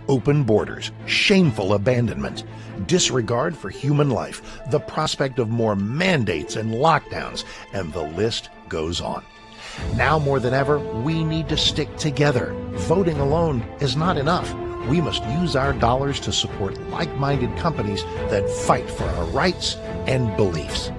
open borders, shameful abandonment, disregard for human life, the prospect of more mandates and lockdowns, and the list goes on. Now more than ever, we need to stick together. Voting alone is not enough. We must use our dollars to support like-minded companies that fight for our rights and beliefs.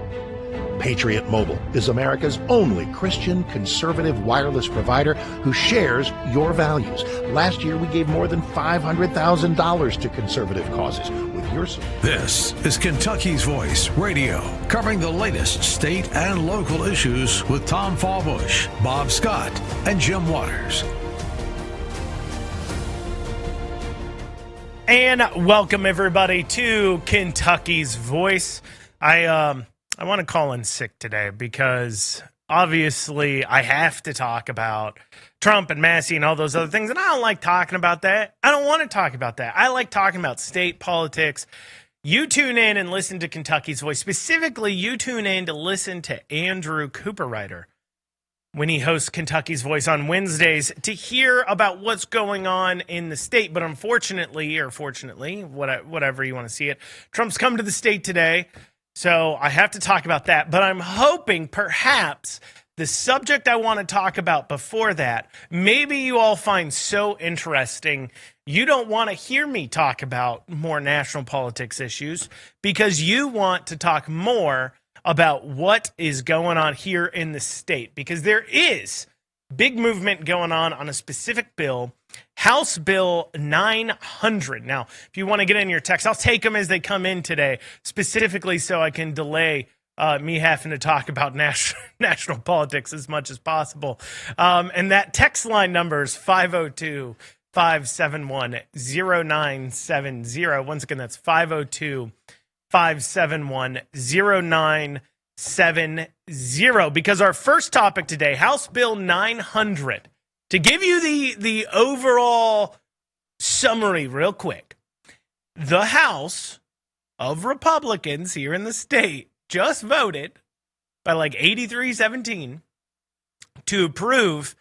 Patriot Mobile is America's only Christian conservative wireless provider who shares your values. Last year, we gave more than $500,000 to conservative causes. With your support. This is Kentucky's Voice Radio, covering the latest state and local issues with Tom Fallbush, Bob Scott, and Jim Waters. And welcome everybody to Kentucky's Voice. I want to call in sick today because obviously I have to talk about Trump and Massey and all those other things, and I don't like talking about that. I don't want to talk about that. I like talking about state politics. You tune in and listen to Kentucky's Voice. Specifically, you tune in to listen to Andrew Cooperrider when he hosts Kentucky's Voice on Wednesdays to hear about what's going on in the state. But unfortunately, or fortunately, whatever you want to see it, Trump's come to the state today. So I have to talk about that, but I'm hoping perhaps the subject I want to talk about before that, maybe you all find so interesting, you don't want to hear me talk about more national politics issues because you want to talk more about what is going on here in the state, because there is big movement going on a specific bill, House Bill 900. Now, if you want to get in your text, I'll take them as they come in today, specifically so I can delay me having to talk about national politics as much as possible. And that text line number is 502-571-0970. Once again, that's 502-571-0970. Because our first topic today, House Bill 900, to give you the overall summary real quick, the House of Republicans here in the state just voted by like 83-17 to approve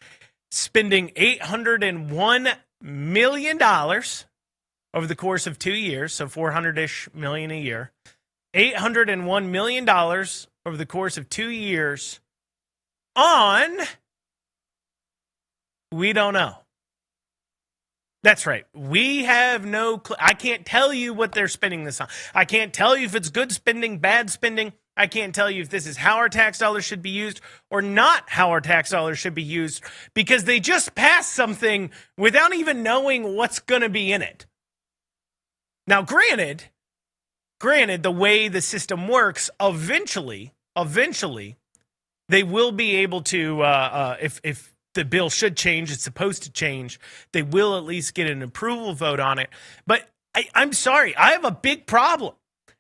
spending $801 million over the course of 2 years, so $400-ish million a year, $801 million over the course of 2 years on, we don't know. That's right. We have no clue. I can't tell you what they're spending this on. I can't tell you if it's good spending, bad spending. I can't tell you if this is how our tax dollars should be used or not how our tax dollars should be used, because they just passed something without even knowing what's going to be in it. Now, granted, the way the system works, eventually, they will be able to, if the bill should change, it's supposed to change, they will at least get an approval vote on it. But I'm sorry, I have a big problem.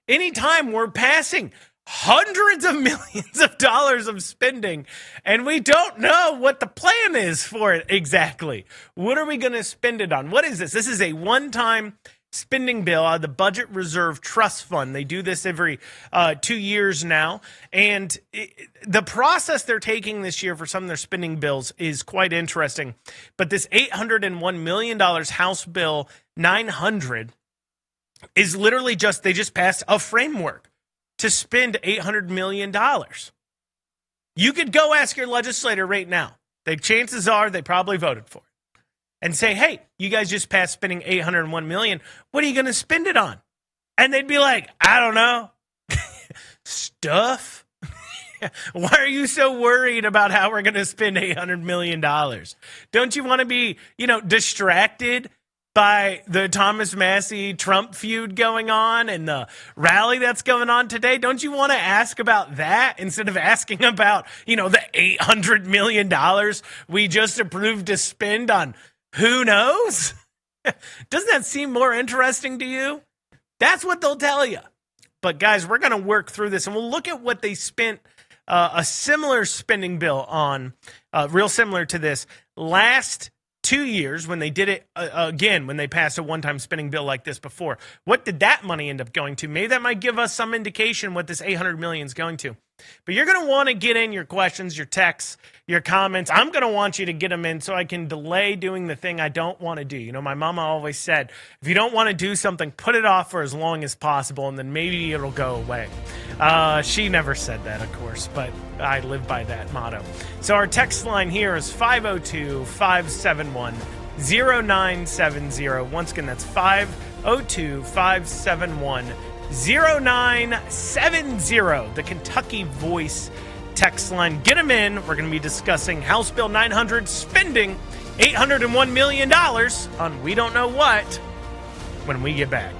Anytime we're passing hundreds of millions of dollars of spending and we don't know what the plan is for it exactly. What are we going to spend it on? What is this? This is a one-time spending bill out of the Budget Reserve Trust Fund. They do this every 2 years now. And the process they're taking this year for some of their spending bills is quite interesting. But this $801 million House Bill 900 is literally they just passed a framework to spend $800 million. You could go ask your legislator right now. Chances are they probably voted for it. And say, hey, you guys just passed spending $801 million. What are you going to spend it on? And they'd be like, I don't know. Stuff? Why are you so worried about how we're going to spend $800 million? Don't you want to be, distracted by the Thomas Massey Trump feud going on and the rally that's going on today? Don't you want to ask about that instead of asking about, the $800 million we just approved to spend on who knows? Doesn't that seem more interesting to you? That's what they'll tell you. But guys, we're going to work through this and we'll look at what they spent a similar spending bill on, real similar to this, last 2 years when they did it again, when they passed a one-time spending bill like this before. What did that money end up going to? Maybe that might give us some indication what this $800 million is going to. But you're going to want to get in your questions, your texts, your comments. I'm going to want you to get them in so I can delay doing the thing I don't want to do. You know, my mama always said, if you don't want to do something, put it off for as long as possible, and then maybe it'll go away. She never said that, of course, but I live by that motto. So our text line here is 502-571-0970. Once again, that's 502-571-0970. The Kentucky Voice text line. Get them in. We're going to be discussing House Bill 900 spending $801 million on we don't know what when we get back.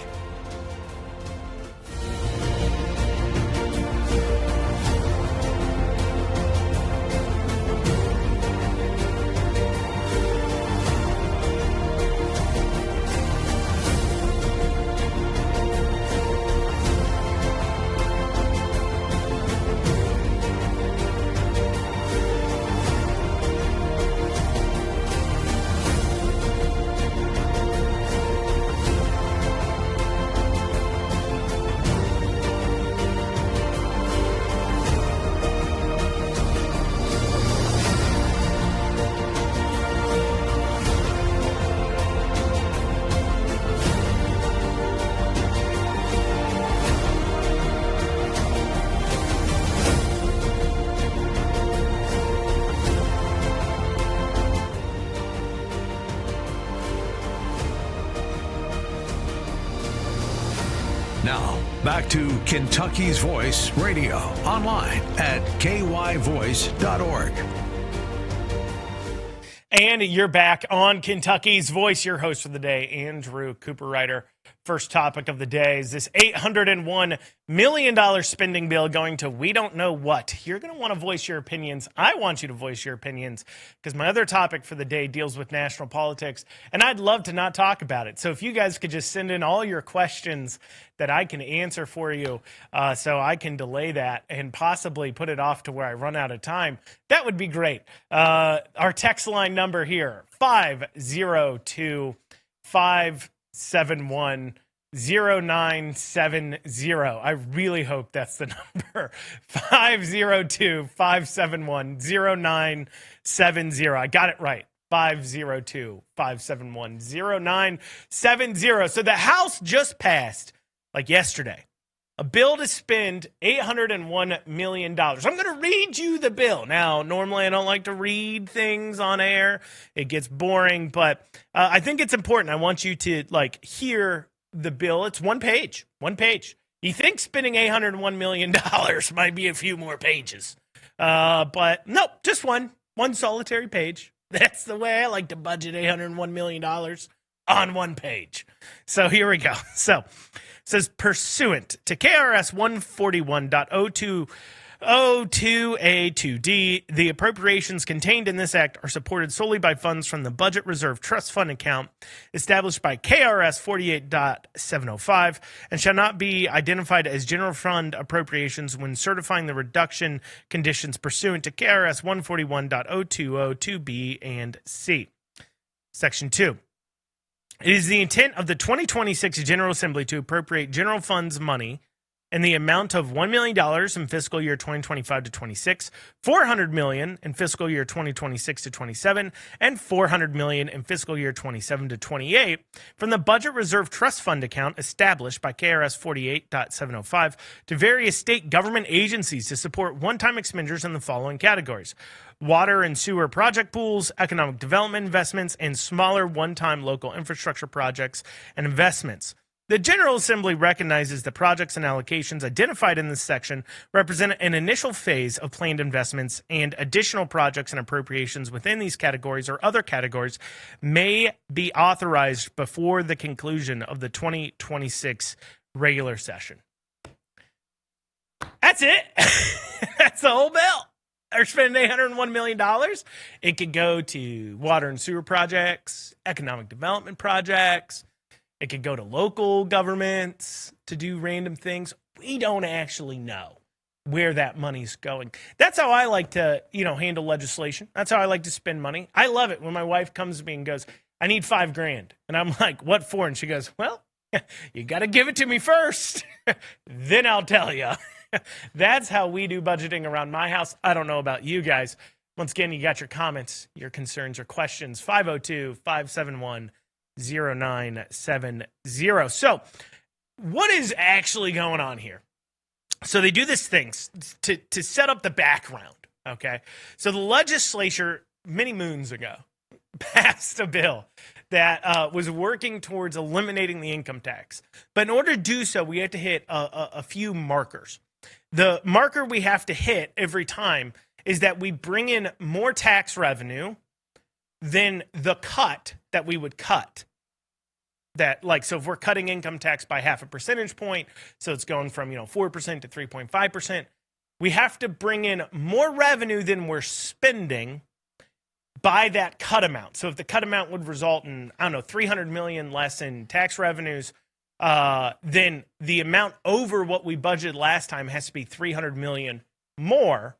Now, back to Kentucky's Voice Radio, online at kyvoice.org. And you're back on Kentucky's Voice, your host for the day, Andrew Cooper-Ryder. First topic of the day is this $801 million spending bill going to we don't know what. You're going to want to voice your opinions. I want you to voice your opinions because my other topic for the day deals with national politics, and I'd love to not talk about it. So if you guys could just send in all your questions that I can answer for you so I can delay that and possibly put it off to where I run out of time, that would be great. Our text line number here, 502-571-0970. I really hope that's the number. 502-571-0970. I got it right. 502-571-0970. So the House just passed, like yesterday, a bill to spend $801 million. I'm going to read you the bill. Now, normally I don't like to read things on air. It gets boring, but I think it's important. I want you to hear the bill. It's one page. You think spending $801 million might be a few more pages. But nope, just one solitary page. That's the way I like to budget $801 million on one page. So here we go. So it says, pursuant to KRS 141.02A2D, the appropriations contained in this act are supported solely by funds from the Budget Reserve Trust Fund account established by KRS 48.705 and shall not be identified as general fund appropriations when certifying the reduction conditions pursuant to KRS 141.0202B and C. Section 2. It is the intent of the 2026 General Assembly to appropriate general funds money in the amount of $1 million in fiscal year 2025 to 26, $400 million in fiscal year 2026 to 27, and $400 million in fiscal year 27 to 28 from the Budget Reserve Trust Fund account established by KRS 48.705 to various state government agencies to support one-time expenditures in the following categories: water and sewer project pools, economic development investments, and smaller one-time local infrastructure projects and investments. The General Assembly recognizes the projects and allocations identified in this section represent an initial phase of planned investments, and additional projects and appropriations within these categories or other categories may be authorized before the conclusion of the 2026 regular session. That's it. That's the whole bill. They're spending $801 million. It could go to water and sewer projects, economic development projects. It could go to local governments to do random things. We don't actually know where that money's going. That's how I like to, handle legislation. That's how I like to spend money. I love it when my wife comes to me and goes, I need $5,000. And I'm like, what for? And she goes, well, you got to give it to me first. Then I'll tell you. That's how we do budgeting around my house. I don't know about you guys. Once again, you got your comments, your concerns, or questions. 502-571-0970. So, what is actually going on here? So they do this thing to set up the background, okay? So the legislature, many moons ago, passed a bill that was working towards eliminating the income tax. But in order to do so, we had to hit a few markers. The marker we have to hit every time is that we bring in more tax revenue than the cut that we would cut. So if we're cutting income tax by 0.5 percentage point, so it's going from 4% to 3.5%, we have to bring in more revenue than we're spending by that cut amount. So if the cut amount would result in, $300 million less in tax revenues, then the amount over what we budgeted last time has to be $300 million more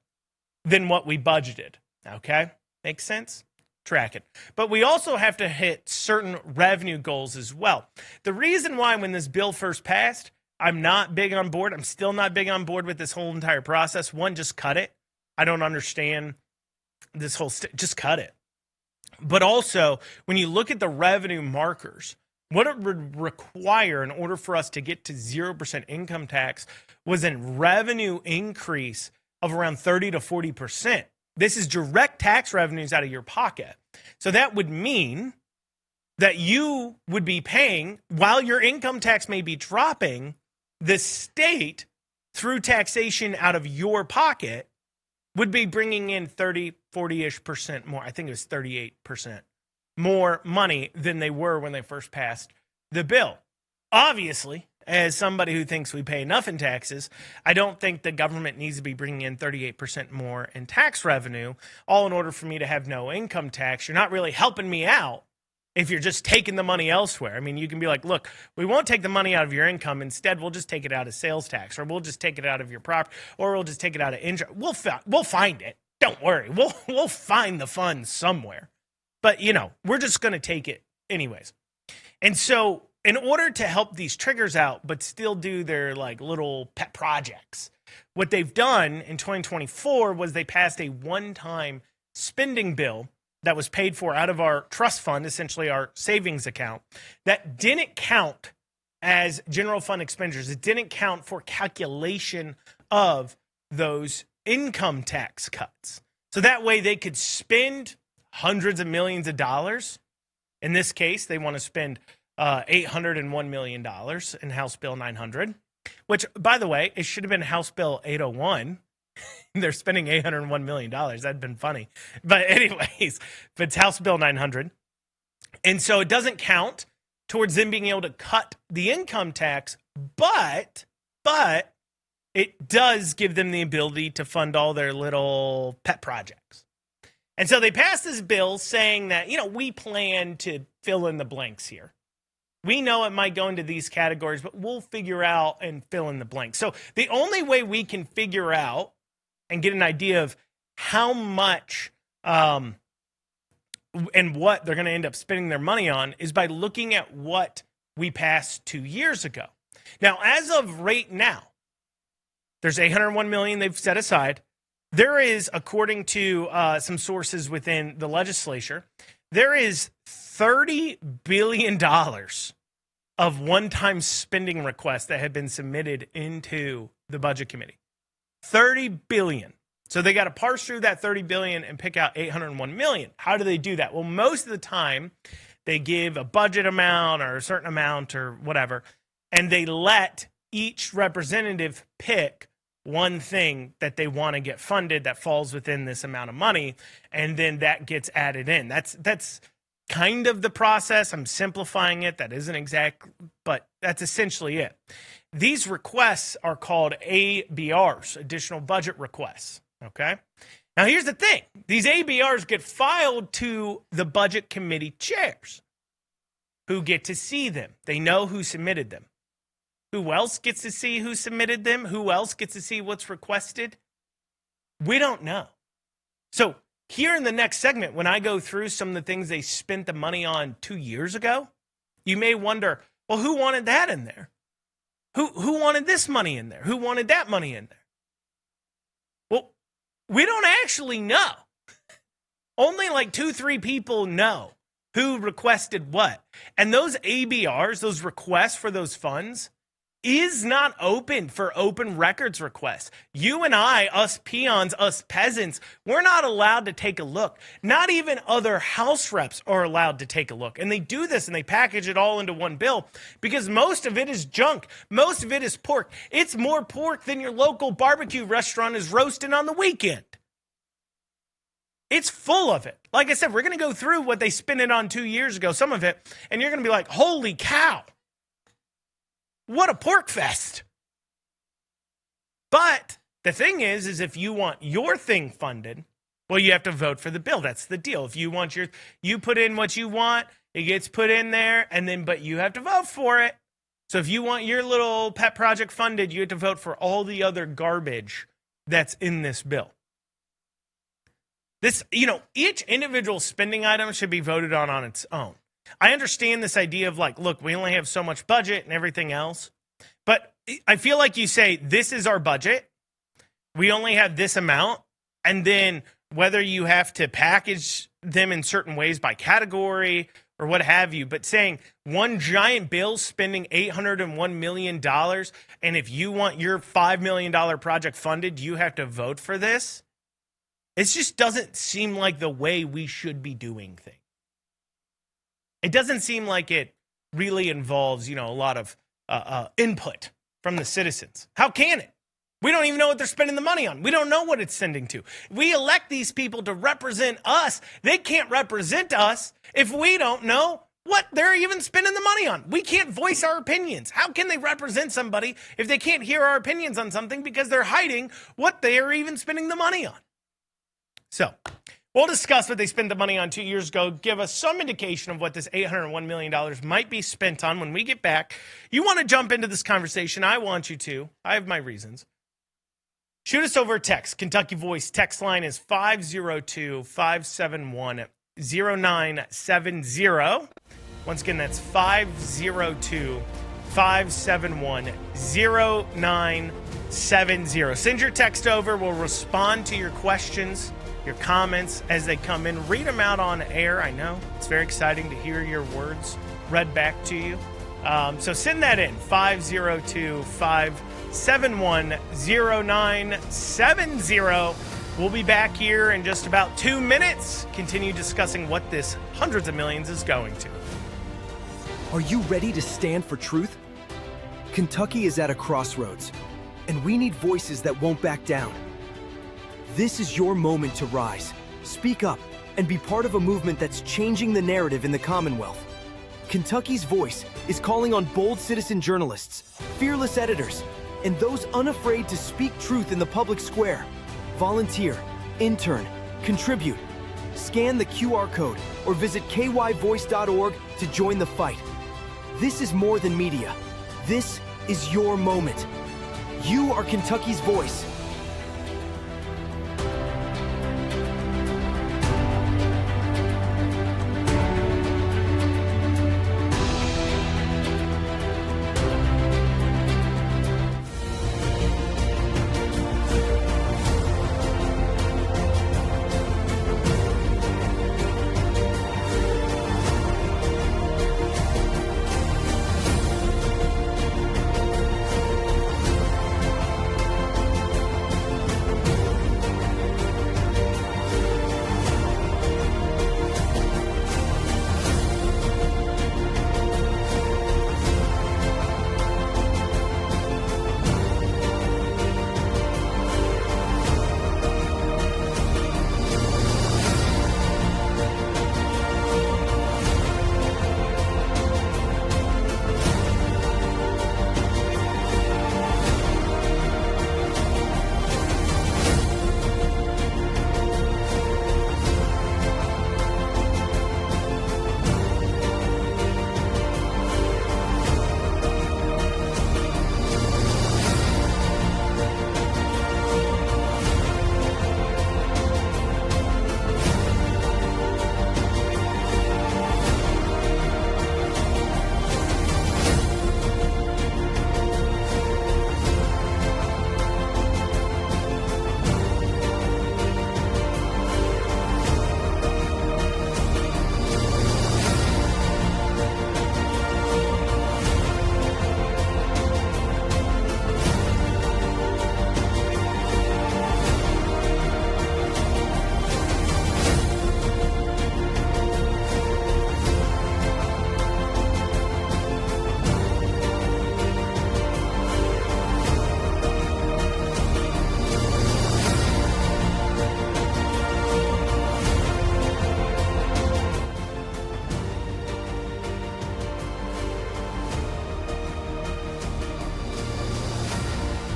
than what we budgeted. Okay? Makes sense? Track it. But we also have to hit certain revenue goals as well. The reason why when this bill first passed, I'm not big on board. I'm still not big on board with this whole entire process. One, just cut it. I don't understand this whole just cut it. But also, when you look at the revenue markers, what it would require in order for us to get to 0% income tax was a revenue increase of around 30 to 40%. This is direct tax revenues out of your pocket. So that would mean that you would be paying, while your income tax may be dropping, the state, through taxation out of your pocket, would be bringing in 30, 40-ish percent more. I think it was 38% more money than they were when they first passed the bill. Obviously, as somebody who thinks we pay enough in taxes, I don't think the government needs to be bringing in 38% more in tax revenue, all in order for me to have no income tax. You're not really helping me out if you're just taking the money elsewhere. I mean, you can be like, look, we won't take the money out of your income. Instead, we'll just take it out of sales tax, or we'll just take it out of your property, or we'll just take it out of insurance. We'll find it. Don't worry. We'll find the funds somewhere. But, we're just going to take it anyways. And so in order to help these triggers out, but still do their little pet projects, what they've done in 2024 was they passed a one-time spending bill that was paid for out of our trust fund, essentially our savings account, that didn't count as general fund expenditures. It didn't count for calculation of those income tax cuts. So that way they could spend hundreds of millions of dollars. In this case, they want to spend $801 million in House Bill 900, which, by the way, it should have been House Bill 801. They're spending $801 million. That'd been funny. But anyways, if it's House Bill 900. And so it doesn't count towards them being able to cut the income tax, but it does give them the ability to fund all their little pet projects. And so they passed this bill saying that, we plan to fill in the blanks here. We know it might go into these categories, but we'll figure out and fill in the blanks. So the only way we can figure out and get an idea of how much and what they're going to end up spending their money on is by looking at what we passed 2 years ago. Now, as of right now, there's $801 million they've set aside. There is, according to some sources within the legislature, there is $30 billion of one-time spending requests that have been submitted into the budget committee. $30 billion. So they got to parse through that $30 billion and pick out $801 million. How do they do that? Well, most of the time, they give a budget amount or a certain amount or whatever, and they let each representative pick one thing that they want to get funded that falls within this amount of money, and then that gets added in. That's kind of the process. I'm simplifying it. That isn't exact, but that's essentially it. These requests are called ABRs, additional budget requests, okay? Now, here's the thing. These ABRs get filed to the budget committee chairs who get to see them. They know who submitted them. Who else gets to see who submitted them? Who else gets to see what's requested? We don't know. So here in the next segment, when I go through some of the things they spent the money on 2 years ago, you may wonder, well, who wanted that in there? Who wanted this money in there? Who wanted that money in there? Well, we don't actually know. Only like 2-3 people know who requested what. And those ABRs, those requests for those funds, is not open for open records requests. You and I, us peons, us peasants, we're not allowed to take a look. Not even other House reps are allowed to take a look. And they do this and they package it all into one bill because most of it is junk. Most of it is pork. It's more pork than your local barbecue restaurant is roasting on the weekend. It's full of it. Like I said, we're going to go through what they spent it on 2 years ago, some of it, and you're going to be like, holy cow. What a pork fest. But the thing is if you want your thing funded, well, you have to vote for the bill. That's the deal. If you want you put in what you want, it gets put in there, but you have to vote for it. So if you want your little pet project funded, you have to vote for all the other garbage that's in this bill. This, each individual spending item should be voted on its own. I understand this idea of like, look, we only have so much budget and everything else. But I feel like you say, this is our budget. We only have this amount. And then whether you have to package them in certain ways by category or what have you, but saying one giant bill spending $801 million. And if you want your $5 million project funded, you have to vote for this. It just doesn't seem like the way we should be doing things. It doesn't seem like it really involves, a lot of input from the citizens. How can it? We don't even know what they're spending the money on. We don't know what it's sending to. We elect these people to represent us. They can't represent us if we don't know what they're even spending the money on. We can't voice our opinions. How can they represent somebody if they can't hear our opinions on something because they're hiding what they are even spending the money on? So we'll discuss what they spent the money on 2 years ago, give us some indication of what this $801 million might be spent on when we get back. You want to jump into this conversation? I want you to. I have my reasons. Shoot us over a text. Kentucky Voice text line is 502-571-0970. Once again, that's 502-571-0970. Send your text over. We'll respond to your questions, your comments as they come in. Read them out on air. I know it's very exciting to hear your words read back to you. So send that in, 502-571-0970. We'll be back here in just about 2 minutes, continue discussing what this hundreds of millions is going to. Are you ready to stand for truth? Kentucky is at a crossroads, and we need voices that won't back down. This is your moment to rise, speak up, and be part of a movement that's changing the narrative in the Commonwealth. Kentucky's Voice is calling on bold citizen journalists, fearless editors, and those unafraid to speak truth in the public square. Volunteer, intern, contribute. Scan the QR code or visit kyvoice.org to join the fight. This is more than media. This is your moment. You are Kentucky's voice.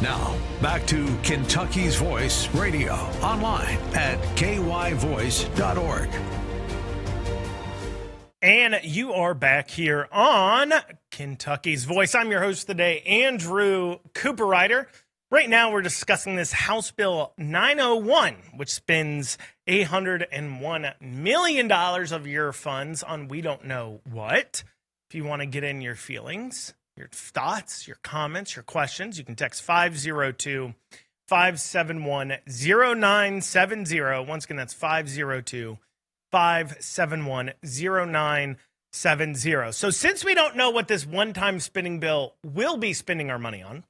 Now, back to Kentucky's Voice Radio, online at kyvoice.org. And you are back here on Kentucky's Voice. I'm your host today, Andrew Cooper-Ryder. Right now, we're discussing this House Bill 901, which spends $801 million of your funds on we don't know what. If you want to get in your feelings, your thoughts, your comments, your questions, you can text 502-571-0970. Once again, that's 502-571-0970. So since we don't know what this one-time spending bill will be spending our money on,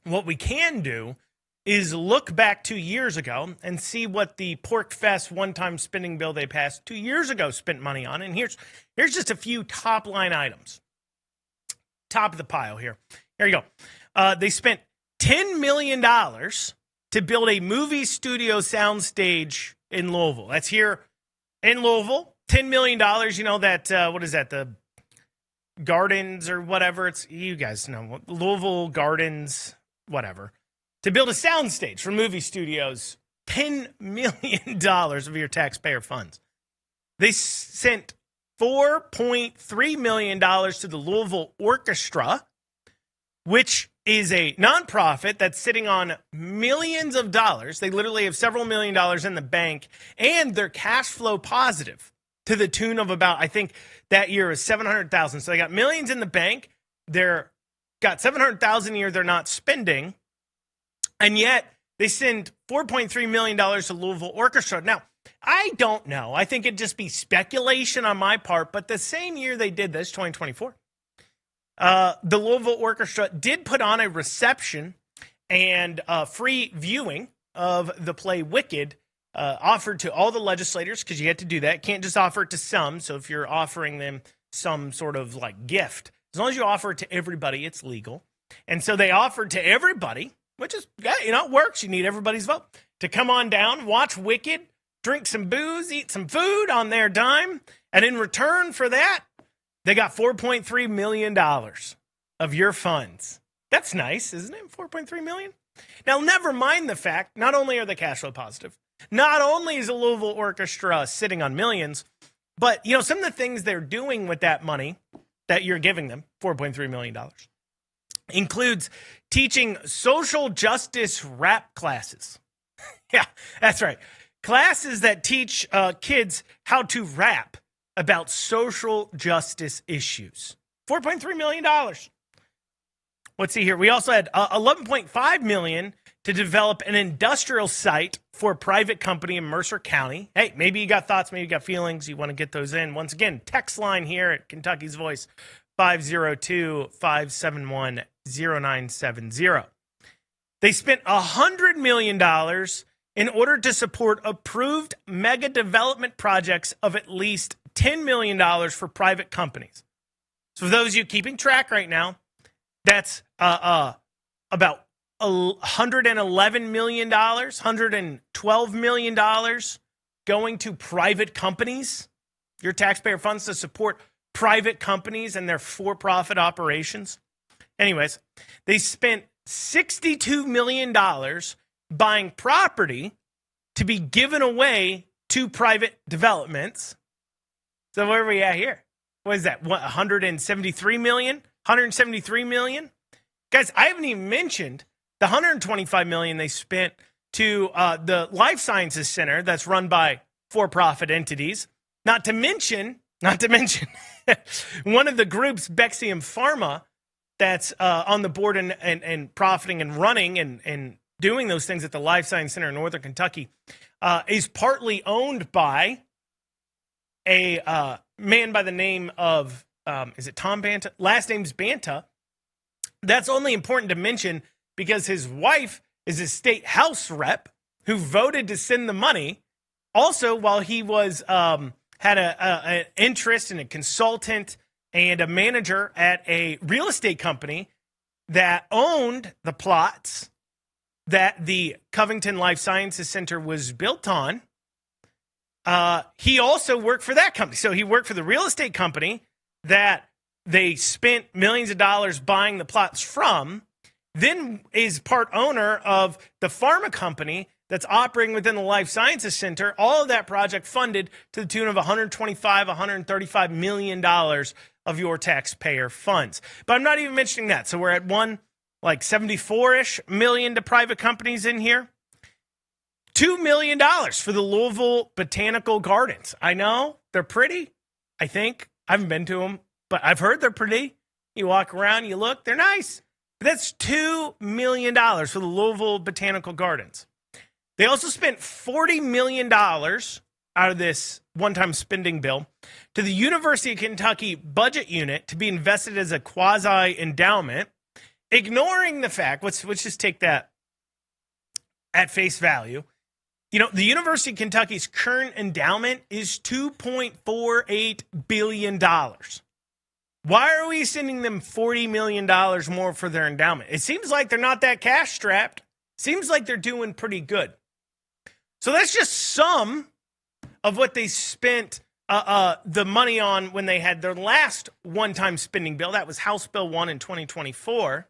what we can do is look back 2 years ago and see what the Pork Fest one-time spending bill they passed 2 years ago spent money on. And here's just a few top-line items. Top of the pile here. Here you go. They spent $10 million to build a movie studio soundstage in Louisville. That's here in Louisville. $10 million. You know that, what is that? The Gardens or whatever. It's, you guys know, Louisville Gardens, whatever. To build a soundstage for movie studios. $10 million of your taxpayer funds. They sent $4.3 million to the Louisville Orchestra, which is a nonprofit that's sitting on millions of dollars. They literally have several $1 million in the bank, and they're cash flow positive to the tune of about, I think that year is $700,000. So they got millions in the bank. They're got $700,000 a year they're not spending, and yet they send $4.3 million to Louisville Orchestra. Now, I don't know. I think it'd just be speculation on my part, but the same year they did this, 2024, the Louisville Orchestra did put on a reception and free viewing of the play Wicked, offered to all the legislators, because you had to do that. Can't just offer it to some. So if you're offering them some sort of like gift, as long as you offer it to everybody, it's legal. And so they offered to everybody, which is, yeah, you know, it works. You need everybody's vote to come on down, watch Wicked, drink some booze, eat some food on their dime. And in return for that, they got $4.3 million of your funds. That's nice, isn't it? $4.3 million. Now, never mind the fact, not only are they cash flow positive, not only is the Louisville Orchestra sitting on millions, but, you know, some of the things they're doing with that money that you're giving them, $4.3 million, includes teaching social justice rap classes. Yeah, that's right. Classes that teach kids how to rap about social justice issues. $4.3 million. Let's see here. We also had $11.5 million to develop an industrial site for a private company in Mercer County. Hey, maybe you got thoughts, maybe you got feelings. You want to get those in. Once again, text line here at Kentucky's Voice, 502-571-0970. They spent $100 million in order to support approved mega development projects of at least $10 million for private companies. So for those of you keeping track right now, that's about $111 million, $112 million going to private companies, your taxpayer funds to support private companies and their for-profit operations. Anyways, they spent $62 million buying property to be given away to private developments. So where are we at here? What is that? What, 173 million? 173 million? Guys, I haven't even mentioned the 125 million they spent to the Life Sciences Center that's run by for-profit entities. Not to mention one of the groups, Bexium Pharma, that's on the board and profiting and running and doing those things at the Life Science Center in Northern Kentucky, is partly owned by a man by the name of, is it Tom Banta? Last name's Banta. That's only important to mention because his wife is a state house rep who voted to send the money. Also, while he was had an interest in a consultant and a manager at a real estate company that owned the plots that the Covington Life Sciences Center was built on, he also worked for that company. So he worked for the real estate company that they spent millions of dollars buying the plots from, then is part owner of the pharma company that's operating within the Life Sciences Center. All of that project funded to the tune of $135 million of your taxpayer funds. But I'm not even mentioning that. So we're at like 74-ish million to private companies in here. $2 million for the Louisville Botanical Gardens. I know they're pretty. I think I haven't been to them, but I've heard they're pretty. You walk around, you look, they're nice. But that's $2 million for the Louisville Botanical Gardens. They also spent $40 million out of this one-time spending bill to the University of Kentucky budget unit to be invested as a quasi-endowment, ignoring the fact, let's just take that at face value. You know, the University of Kentucky's current endowment is $2.48 billion. Why are we sending them $40 million more for their endowment? It seems like they're not that cash strapped. Seems like they're doing pretty good. So that's just some of what they spent the money on when they had their last one-time spending bill. That was House Bill 1 in 2024.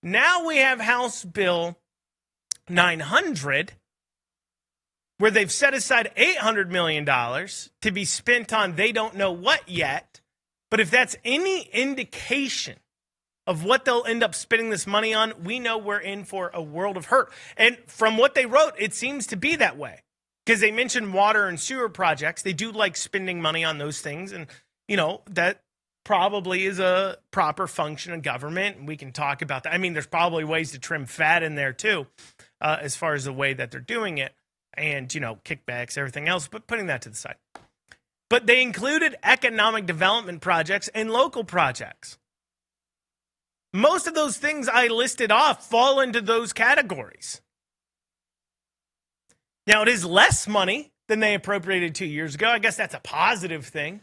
Now we have House Bill 900, where they've set aside $800 million to be spent on they don't know what yet. But if that's any indication of what they'll end up spending this money on, we know we're in for a world of hurt. And from what they wrote, it seems to be that way. Because they mentioned water and sewer projects. They do like spending money on those things. And, you know, that probably is a proper function of government. And we can talk about that. I mean, there's probably ways to trim fat in there, too, as far as the way that they're doing it. And, you know, kickbacks, everything else. But putting that to the side. But they included economic development projects and local projects. Most of those things I listed off fall into those categories. Now, it is less money than they appropriated 2 years ago. I guess that's a positive thing.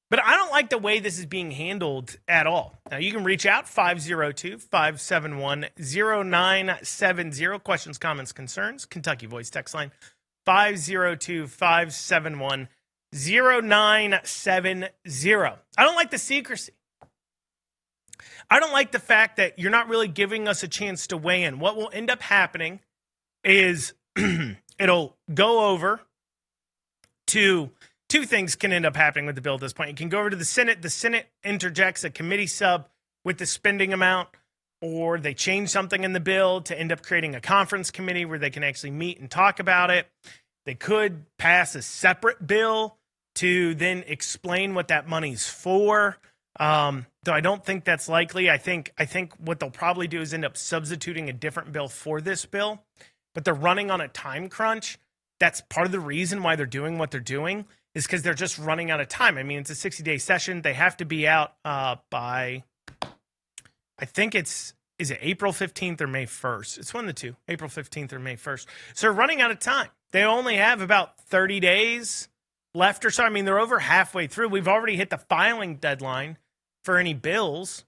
But I don't like the way this is being handled at all. Now, you can reach out, 502-571-0970. Questions, comments, concerns. Kentucky Voice text line, 502-571-0970. I don't like the secrecy. I don't like the fact that you're not really giving us a chance to weigh in. What will end up happening is it'll go over to two things can end up happening with the bill at this point. It can go over to the Senate. The Senate interjects a committee sub with the spending amount, or they change something in the bill to end up creating a conference committee where they can actually meet and talk about it. They could pass a separate bill to then explain what that money's for. Though I don't think that's likely. I think what they'll probably do is end up substituting a different bill for this bill. But they're running on a time crunch. That's part of the reason why they're doing what they're doing, is because they're just running out of time. I mean, it's a 60-day session. They have to be out by, I think is it April 15th or May 1st? It's one of the two, April 15th or May 1st. So they're running out of time. They only have about 30 days left or so. I mean, they're over halfway through. We've already hit the filing deadline for any bills,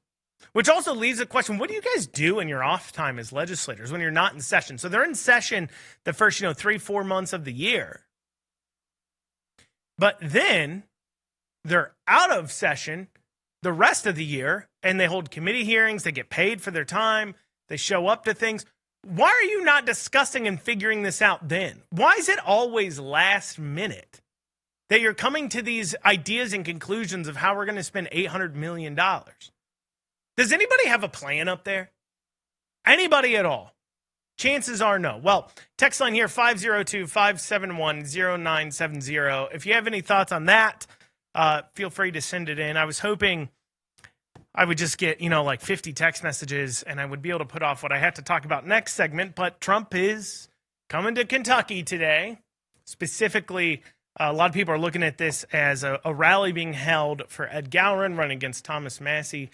which also leaves the question, what do you guys do in your off time as legislators when you're not in session? So they're in session the first, 3-4 months of the year. But then they're out of session the rest of the year, and they hold committee hearings. They get paid for their time. They show up to things. Why are you not discussing and figuring this out then? Why is it always last minute that you're coming to these ideas and conclusions of how we're going to spend $800 million? Does anybody have a plan up there? Anybody at all? Chances are no. Well, text line here, 502-571-0970. If you have any thoughts on that, feel free to send it in. I was hoping I would just get, like 50 text messages and I would be able to put off what I have to talk about next segment. But Trump is coming to Kentucky today. Specifically, a lot of people are looking at this as a rally being held for Ed Gowron running against Thomas Massie.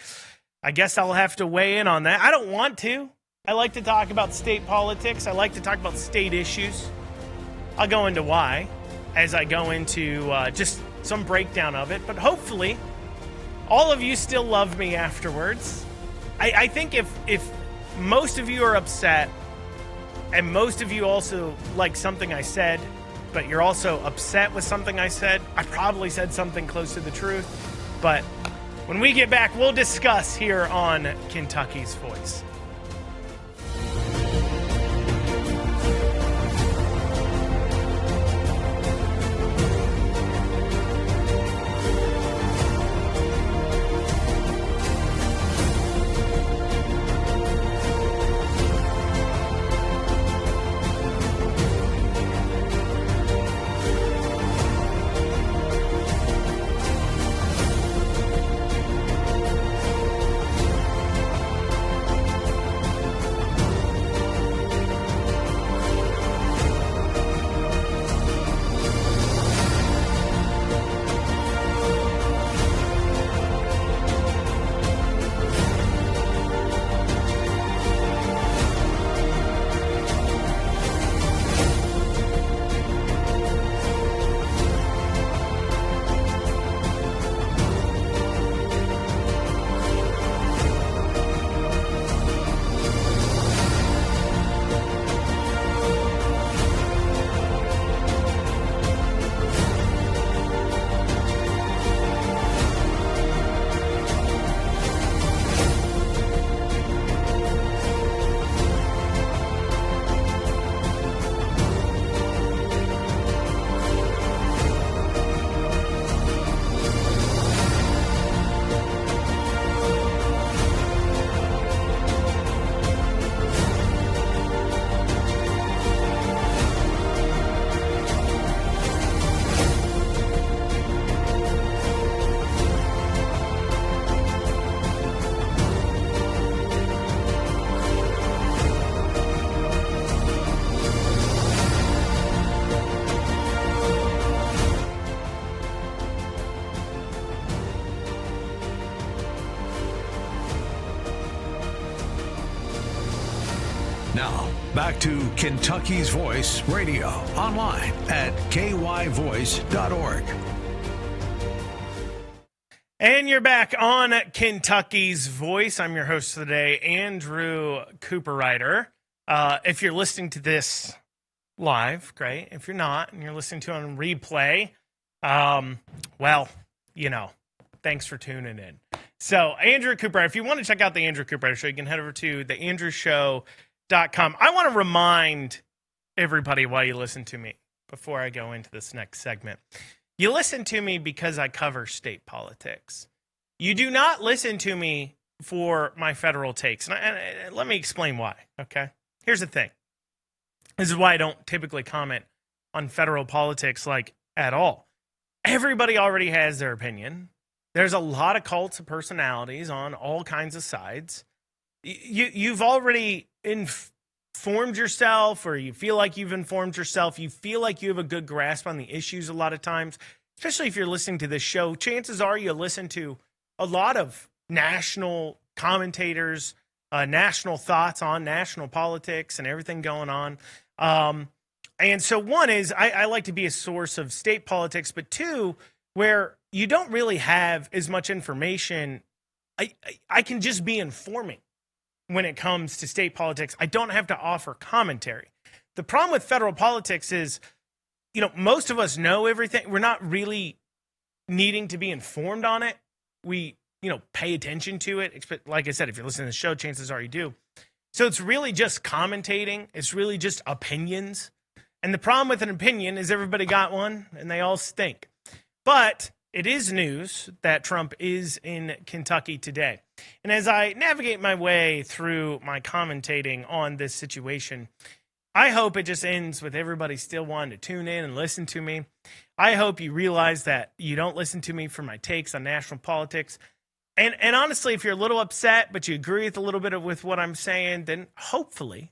I guess I'll have to weigh in on that. I don't want to. I like to talk about state politics. I like to talk about state issues. I'll go into why as I go into just some breakdown of it. But hopefully, all of you still love me afterwards. I think if most of you are upset and most of you also like something I said, but you're also upset with something I said, I probably said something close to the truth. But When we get back, we'll discuss here on Kentucky's Voice. Now, back to Kentucky's Voice Radio, online at kyvoice.org. And you're back on Kentucky's Voice. I'm your host for the day, Andrew Cooper-Ryder. If you're listening to this live, great. If you're not, and you're listening to it on replay, well, you know, thanks for tuning in. So, Andrew Cooper, if you want to check out the Andrew Cooper Show, you can head over to theandrewshow.com. I want to remind everybody while you listen to me before I go into this next segment. You listen to me because I cover state politics. You do not listen to me for my federal takes. And let me explain why, okay? Here's the thing. This is why I don't typically comment on federal politics, like, at all. Everybody already has their opinion. There's a lot of cults of personalities on all kinds of sides. You've already informed yourself, or you feel like you've informed yourself. You feel like you have a good grasp on the issues a lot of times, especially if you're listening to this show. Chances are you listen to a lot of national commentators, national thoughts on national politics and everything going on. And so one is I like to be a source of state politics, but two, where you don't really have as much information, I can just be informing. When it comes to state politics, I don't have to offer commentary. The problem with federal politics is, you know, most of us know everything. We're not really needing to be informed on it. We, you know, pay attention to it. Like I said, if you're listening to the show, chances are you do. So it's really just commentating. It's really just opinions. And the problem with an opinion is everybody got one and they all stink. But it is news that Trump is in Kentucky today. And as I navigate my way through my commentating on this situation, I hope it just ends with everybody still wanting to tune in and listen to me. I hope you realize that you don't listen to me for my takes on national politics. And honestly, if you're a little upset, but you agree with a little bit with what I'm saying, then hopefully,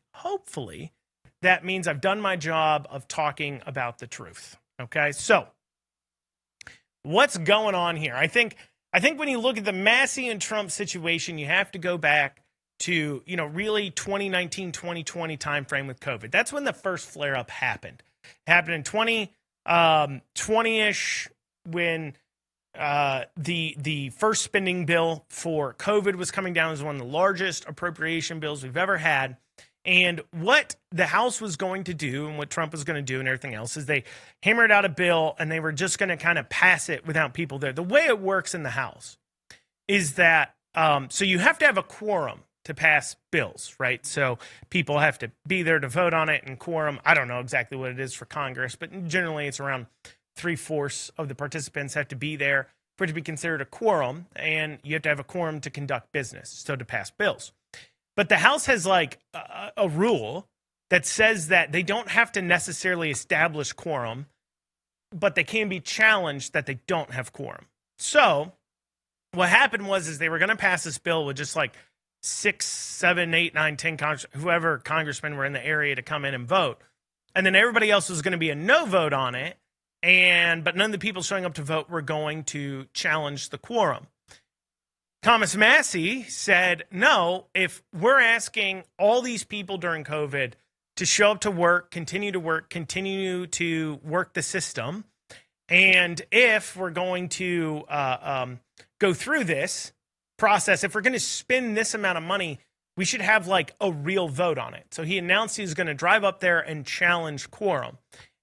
that means I've done my job of talking about the truth. Okay, so what's going on here? I think when you look at the Massey and Trump situation, you have to go back to, you know, really 2019, 2020 timeframe with COVID. That's when the first flare-up happened. It happened in 2020-ish when the first spending bill for COVID was coming down as one of the largest appropriation bills we've ever had. And what the House was going to do and what Trump was going to do and everything else is they hammered out a bill and they were just going to kind of pass it without people there. The way it works in the House is that so you have to have a quorum to pass bills, right? So people have to be there to vote on it, and quorum, I don't know exactly what it is for Congress, but generally it's around 3/4 of the participants have to be there for it to be considered a quorum, and you have to have a quorum to conduct business, so to pass bills. But the House has like a rule that says that they don't have to necessarily establish quorum, but they can be challenged that they don't have quorum. So what happened is they were going to pass this bill with just like 6, 7, 8, 9, 10 whoever congressmen were in the area to come in and vote. And then everybody else was going to be a no vote on it. But none of the people showing up to vote were going to challenge the quorum. Thomas Massie said, no, if we're asking all these people during COVID to show up to work, continue to work the system, and if we're going to go through this process, if we're going to spend this amount of money, we should have like a real vote on it. So he announced he was going to drive up there and challenge quorum.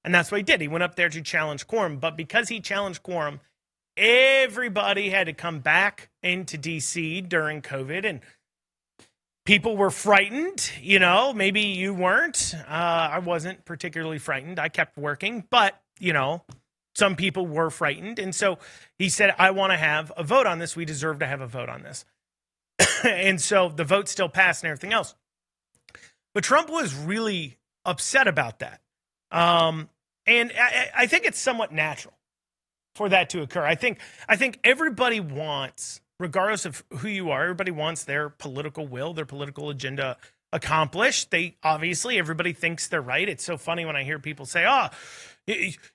And that's what he did. He went up there to challenge quorum. But because he challenged quorum, everybody had to come back into D.C. during COVID. And people were frightened. You know, maybe you weren't. I wasn't particularly frightened. I kept working. But, you know, some people were frightened. And so he said, I want to have a vote on this. We deserve to have a vote on this. And so the vote still passed and everything else. But Trump was really upset about that. And I think it's somewhat natural for that to occur. I think everybody wants, regardless of who you are, everybody wants their political will, their political agenda accomplished. Everybody thinks they're right. It's so funny when I hear people say,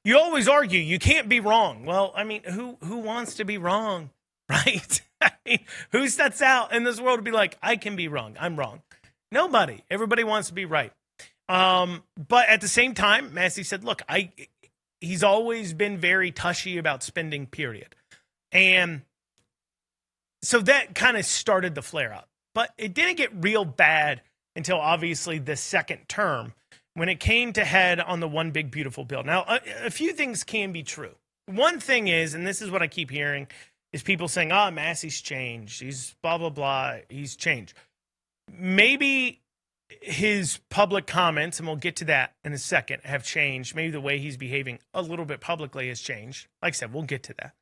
you always argue, you can't be wrong. Well, I mean, who wants to be wrong, right? I mean, who sets out in this world to be like, I can be wrong, I'm wrong? Nobody. Everybody wants to be right. But at the same time, Massey said, look, he's always been very touchy about spending, period. And so that kind of started the flare up, but it didn't get real bad until obviously the second term when it came to head on the One Big Beautiful Bill. Now, a few things can be true. One thing is, and this is what I keep hearing, is people saying, Massey's changed. He's blah, blah, blah. He's changed. Maybe his public comments, and we'll get to that in a second, have changed. Maybe the way he's behaving a little bit publicly has changed. Like I said, we'll get to that.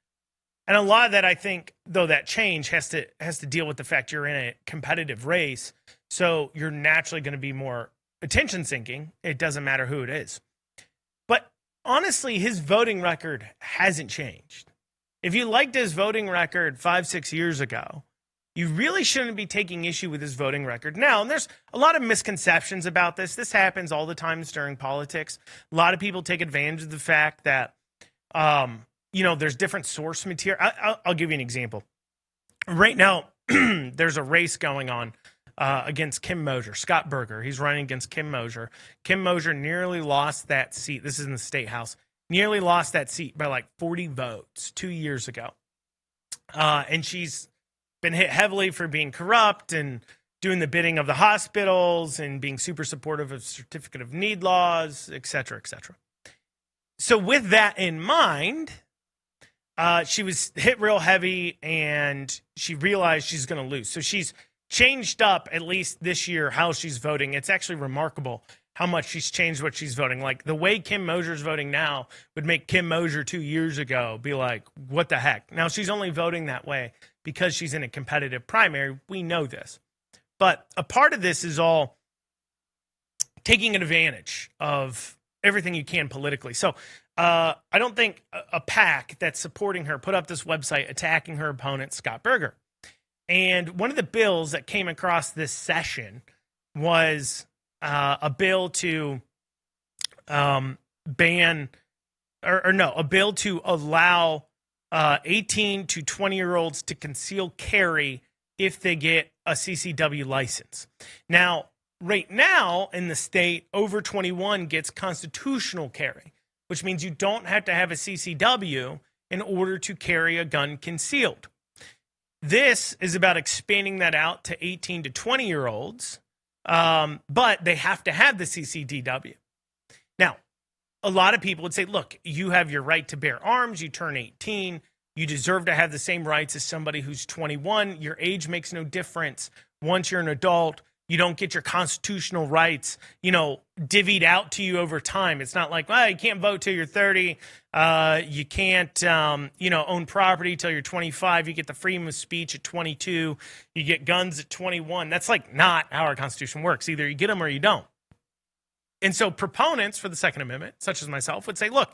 And a lot of that, I think, though, that change has to deal with the fact you're in a competitive race. So you're naturally going to be more attention seeking. It doesn't matter who it is. But honestly, his voting record hasn't changed. If you liked his voting record 5-6 years ago, you really shouldn't be taking issue with his voting record now. And there's a lot of misconceptions about this. This happens all the time during politics. A lot of people take advantage of the fact that, there's different source material. I'll give you an example. Right now, there's a race going on against Kim Mosier, Scott Berger. He's running against Kim Mosier. Kim Mosier nearly lost that seat. This is in the state house. Nearly lost that seat by like 40 votes 2 years ago. And she's been hit heavily for being corrupt and doing the bidding of the hospitals and being super supportive of certificate of need laws, et cetera, et cetera. So with that in mind, she was hit real heavy and she realized she's going to lose. So she's changed up, at least this year, how she's voting. It's actually remarkable how much she's changed what she's voting. Like the way Kim Mosier's voting now would make Kim Mosier 2 years ago be like, what the heck? Now she's only voting that way because she's in a competitive primary. We know this. But a part of this is all taking advantage of everything you can politically. So I don't think a PAC that's supporting her put up this website attacking her opponent, Scott Berger. And one of the bills that came across this session was a bill to a bill to allow 18 to 20-year-olds to conceal carry if they get a CCW license. Now, right now in the state, over 21 gets constitutional carry, which means you don't have to have a CCW in order to carry a gun concealed. This is about expanding that out to 18 to 20-year-olds, but they have to have the CCDW. Now, a lot of people would say, look, you have your right to bear arms, you turn 18, You deserve to have the same rights as somebody who's 21. Your age makes no difference. Once you're an adult, you don't get your constitutional rights, divvied out to you over time. It's not like, well, you can't vote till you're 30. You can't, own property till you're 25. You get the freedom of speech at 22. You get guns at 21. That's like not how our Constitution works. Either you get them or you don't. And so proponents for the Second Amendment, such as myself, would say, look,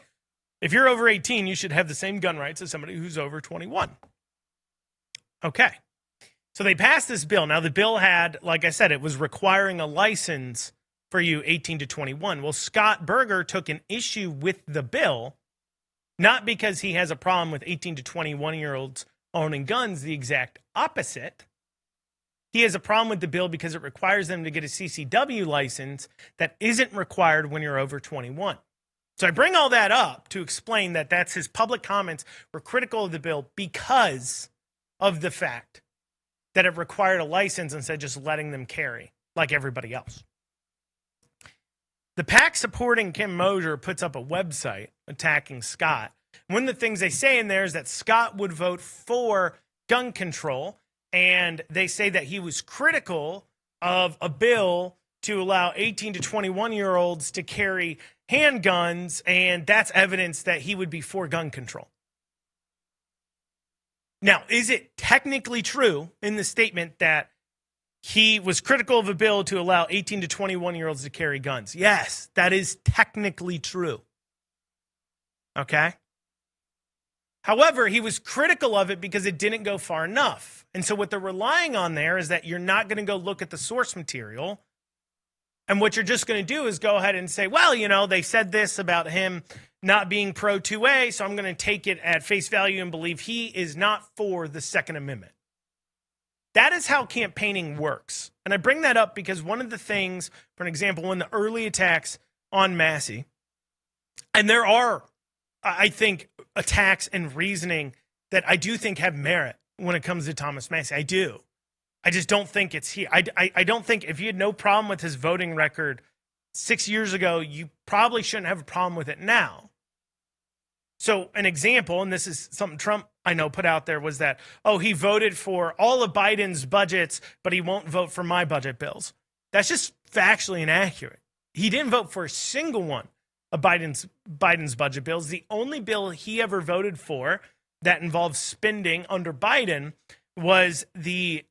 if you're over 18, you should have the same gun rights as somebody who's over 21. Okay. So they passed this bill. Now, the bill had, like I said, it was requiring a license for you 18 to 21. Well, Scott Berger took an issue with the bill, not because he has a problem with 18 to 21-year-olds owning guns, the exact opposite. He has a problem with the bill because it requires them to get a CCW license that isn't required when you're over 21. So I bring all that up to explain that that's his public comments were critical of the bill because of the fact that it required a license instead of just letting them carry like everybody else. The PAC supporting Kim Mosier puts up a website attacking Scott. One of the things they say in there is that Scott would vote for gun control, and they say that he was critical of a bill to allow 18 to 21-year-olds to carry handguns, and that's evidence that he would be for gun control. Now, is it technically true in the statement that he was critical of a bill to allow 18 to 21-year-olds to carry guns? Yes, that is technically true. Okay? However, he was critical of it because it didn't go far enough. And so what they're relying on there is that you're not going to go look at the source material. And what you're just going to do is go ahead and say, well, they said this about him not being pro 2A, so I'm going to take it at face value and believe he is not for the Second Amendment. That is how campaigning works. And I bring that up because one of the things, for an example, in the early attacks on Massey, and there are, I think, attacks and reasoning that I do think have merit when it comes to Thomas Massey. I do. I just don't think it's here. I don't think if you had no problem with his voting record 6 years ago, you probably shouldn't have a problem with it now. So an example, and this is something Trump, I know, put out there, was that, he voted for all of Biden's budgets, but he won't vote for my budget bills. That's just factually inaccurate. He didn't vote for a single one of Biden's budget bills. The only bill he ever voted for that involved spending under Biden was the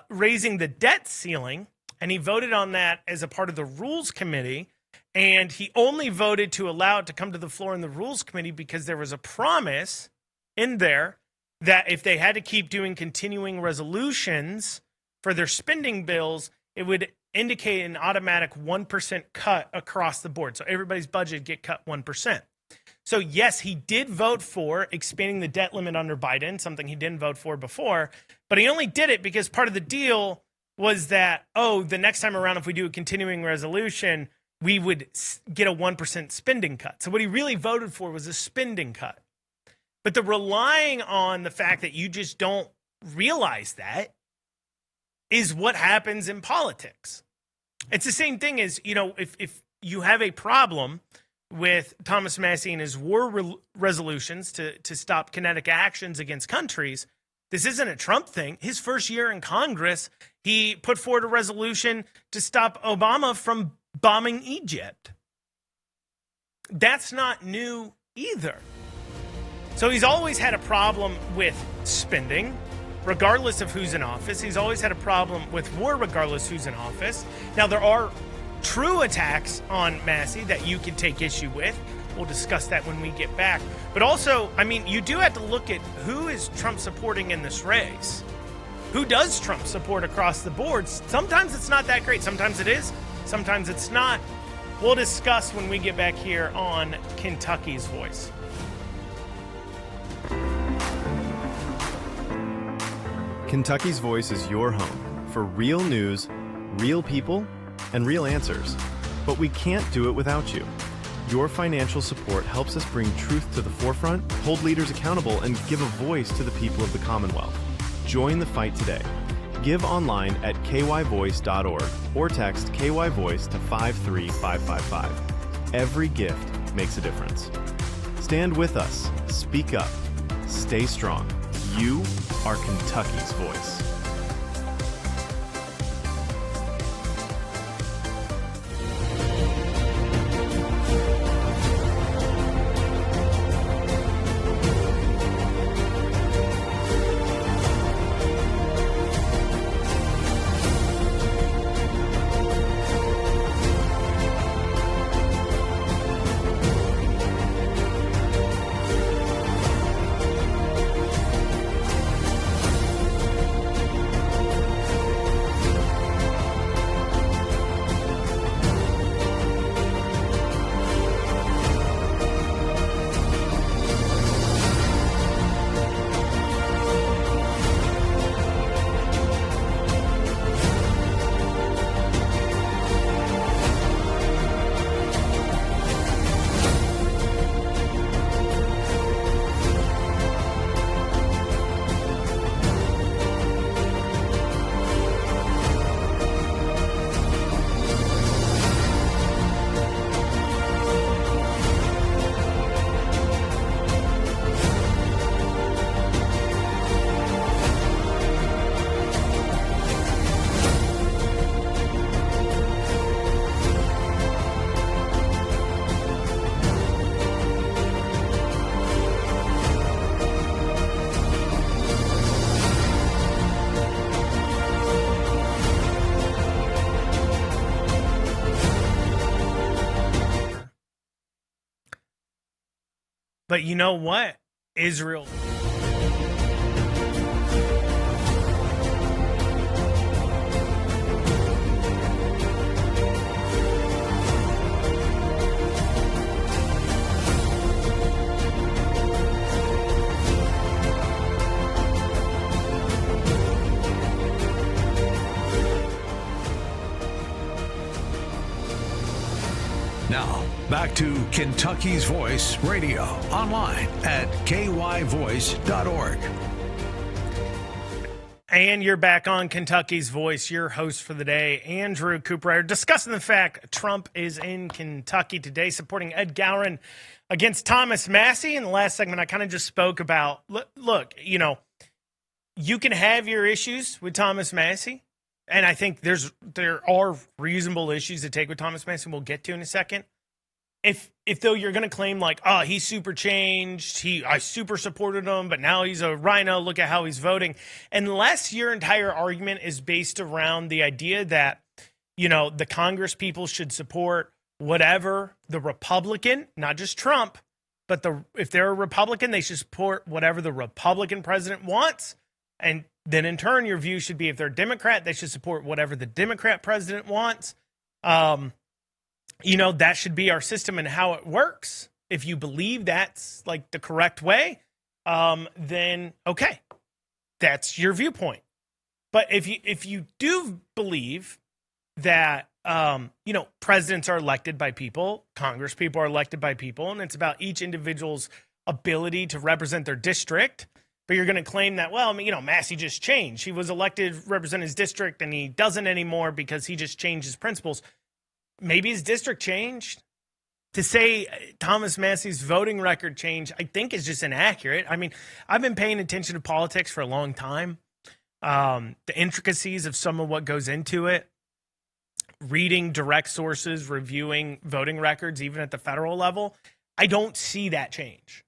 raising the debt ceiling, and he voted on that as a part of the Rules Committee, and he only voted to allow it to come to the floor in the Rules Committee because there was a promise in there that if they had to keep doing continuing resolutions for their spending bills, it would indicate an automatic 1% cut across the board. So everybody's budget get cut 1%. So yes, he did vote for expanding the debt limit under Biden, something he didn't vote for before, but he only did it because part of the deal was that, the next time around, if we do a continuing resolution, we would get a 1% spending cut. So what he really voted for was a spending cut. But the relying on the fact that you just don't realize that is what happens in politics. It's the same thing as, if you have a problem with Thomas Massey and his war resolutions to stop kinetic actions against countries, this isn't a Trump thing. His first year in Congress, he put forward a resolution to stop Obama from bombing Egypt. That's not new either. So he's always had a problem with spending, regardless of who's in office. He's always had a problem with war, regardless who's in office. Now, there are true attacks on Massey that you can take issue with. We'll discuss that when we get back. But also, you do have to look at who is Trump supporting in this race. Who does Trump support across the board? Sometimes it's not that great. Sometimes it is. Sometimes it's not. We'll discuss when we get back here on Kentucky's Voice. Kentucky's Voice is your home for real news, real people, and real answers. But we can't do it without you. Your financial support helps us bring truth to the forefront, hold leaders accountable, and give a voice to the people of the Commonwealth. Join the fight today. Give online at kyvoice.org or text KYVoice to 53555. Every gift makes a difference. Stand with us. Speak up. stay strong. You are Kentucky's voice. But you know what? Israel. Now, back to Kentucky's Voice Radio, online at kyvoice.org. And you're back on Kentucky's Voice, your host for the day, Andrew Cooper, discussing the fact Trump is in Kentucky today, supporting Ed Gowron against Thomas Massie. In the last segment, I kind of just spoke about, look, you know, you can have your issues with Thomas Massie. And I think there are reasonable issues to take with Thomas Massie we'll get to in a second. If though you're going to claim like, oh, he's super changed, I super supported him, but now he's a rhino, look at how he's voting. Unless your entire argument is based around the idea that, you know, the Congress people should support whatever the Republican, not just Trump, but if they're a Republican, they should support whatever the Republican president wants. And then in turn, your view should be if they're a Democrat, they should support whatever the Democrat president wants. You know, that should be our system and how it works. If you believe that's like the correct way, then okay, that's your viewpoint. But if you do believe that, you know, presidents are elected by people, Congress people are elected by people, and it's about each individual's ability to represent their district. But you're going to claim that, well, you know, Massie just changed. He was elected to represent his district, and he doesn't anymore because he just changed his principles. Maybe his district changed. To say Thomas Massie's voting record changed, I think is just inaccurate. I mean, I've been paying attention to politics for a long time. The intricacies of some of what goes into it, reading direct sources, reviewing voting records, even at the federal level, I don't see that change.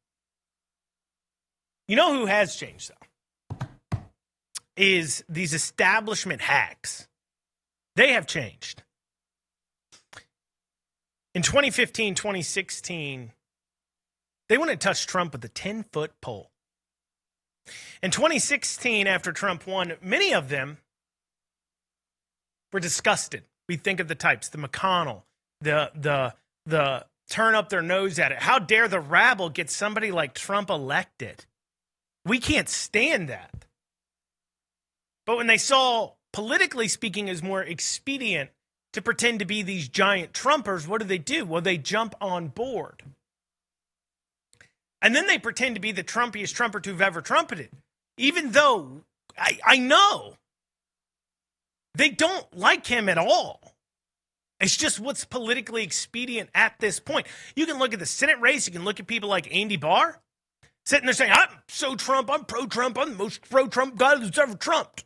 You know who has changed, though, is these establishment hacks. They have changed. In 2015, 2016, they wouldn't touch Trump with a 10-foot pole. In 2016, after Trump won, many of them were disgusted. We think of the types, the McConnell, the turn up their nose at it. How dare the rabble get somebody like Trump elected? We can't stand that. But when they saw, politically speaking, as more expedient to pretend to be these giant Trumpers, what do? Well, they jump on board. And then they pretend to be the Trumpiest Trumpert who've ever trumpeted. Even though I know they don't like him at all. It's just what's politically expedient at this point. You can look at the Senate race. You can look at people like Andy Barr. sitting there saying, I'm so Trump, I'm pro-Trump, I'm the most pro-Trump guy that's ever trumped.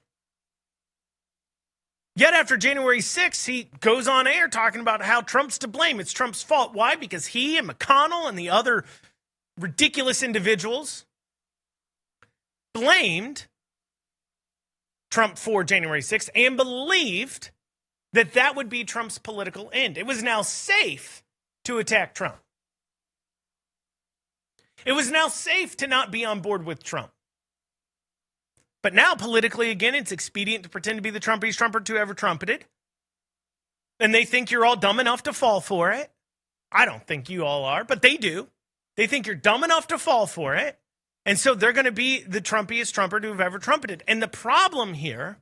Yet after January 6th, he goes on air talking about how Trump's to blame. It's Trump's fault. Why? Because he and McConnell and the other ridiculous individuals blamed Trump for January 6th and believed that that would be Trump's political end. It was now safe to attack Trump. It was now safe to not be on board with Trump. But now, politically, again, it's expedient to pretend to be the Trumpiest trumpet who ever trumpeted. And they think you're all dumb enough to fall for it. I don't think you all are, but they do. They think you're dumb enough to fall for it. And so they're going to be the Trumpiest trumpet who've ever trumpeted. And the problem here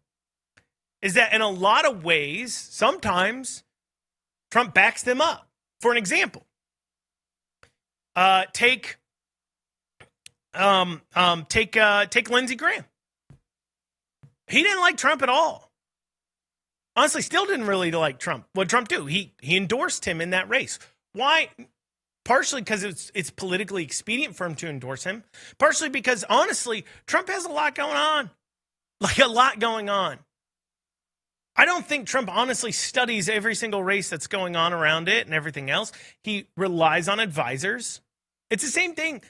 is that in a lot of ways, sometimes Trump backs them up. For an example, take Lindsey Graham. He didn't like Trump at all. Honestly, still didn't really like Trump. What did Trump do? He endorsed him in that race. Why? Partially because it's politically expedient for him to endorse him. Partially because, honestly, Trump has a lot going on. Like, a lot going on. I don't think Trump honestly studies every single race that's going on around it and everything else. He relies on advisors. It's the same thing